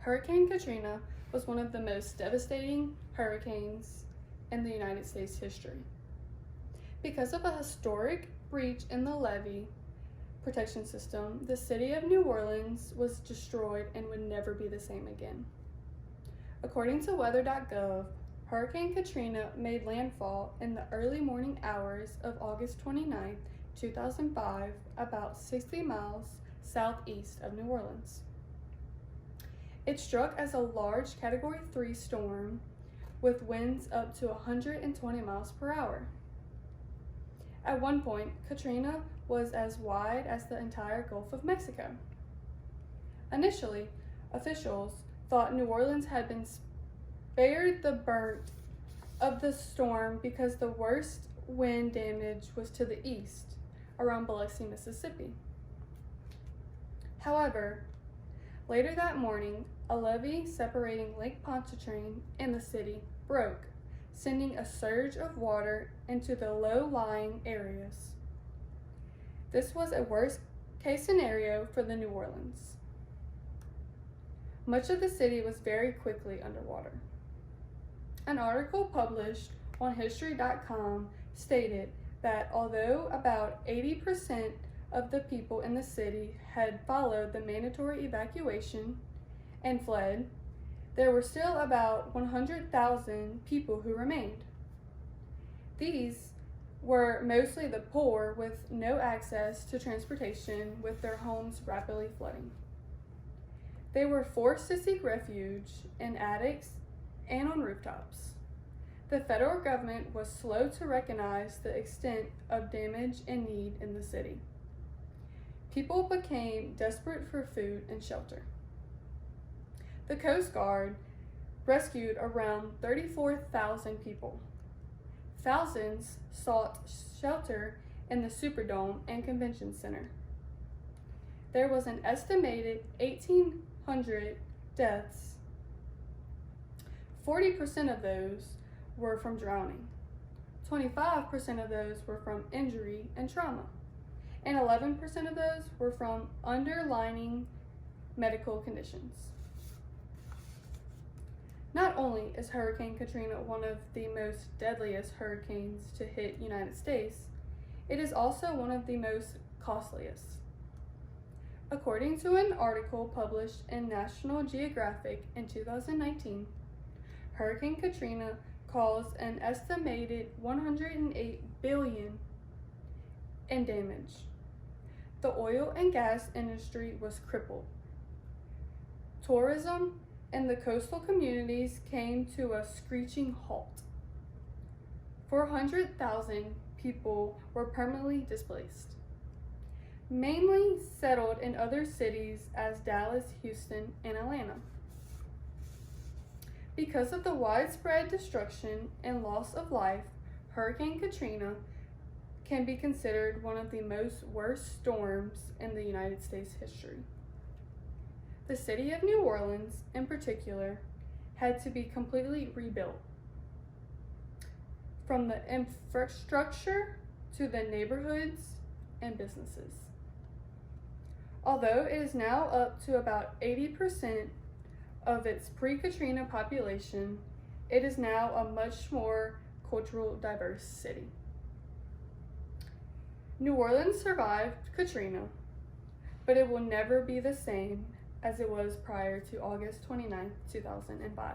Hurricane Katrina was one of the most devastating hurricanes in the United States history. Because of a historic breach in the levee protection system, the city of New Orleans was destroyed and would never be the same again. According to weather.gov, Hurricane Katrina made landfall in the early morning hours of August 29, 2005, about 60 miles southeast of New Orleans. It struck as a large Category 3 storm with winds up to 120 miles per hour. At one point, Katrina was as wide as the entire Gulf of Mexico. Initially, officials thought New Orleans had been spared the brunt of the storm because the worst wind damage was to the east, around Biloxi, Mississippi. However, later that morning, a levee separating Lake Pontchartrain and the city broke, sending a surge of water into the low-lying areas. This was a worst-case scenario for the New Orleans. Much of the city was very quickly underwater. An article published on History.com stated that although about 80% of the people in the city had followed the mandatory evacuation and fled, there were still about 100,000 people who remained. These were mostly the poor with no access to transportation, with their homes rapidly flooding. They were forced to seek refuge in attics and on rooftops. The federal government was slow to recognize the extent of damage and need in the city. People became desperate for food and shelter. The Coast Guard rescued around 34,000 people. Thousands sought shelter in the Superdome and Convention Center. There was an estimated 1,800 deaths. 40% of those were from drowning. 25% of those were from injury and trauma. And 11% of those were from underlying medical conditions. Not only is Hurricane Katrina one of the most deadliest hurricanes to hit United States, it is also one of the most costliest. According to an article published in National Geographic in 2019, Hurricane Katrina caused an estimated $108 billion in damage. The oil and gas industry was crippled. Tourism and the coastal communities came to a screeching halt. 400,000 people were permanently displaced, mainly settled in other cities as Dallas, Houston, and Atlanta. Because of the widespread destruction and loss of life, Hurricane Katrina can be considered one of the worst storms in the United States history. The city of New Orleans, in particular, had to be completely rebuilt. From the infrastructure to the neighborhoods and businesses. Although it is now up to about 80% of its pre-Katrina population, it is now a much more culturally diverse city. New Orleans survived Katrina, but it will never be the same as it was prior to August 29, 2005.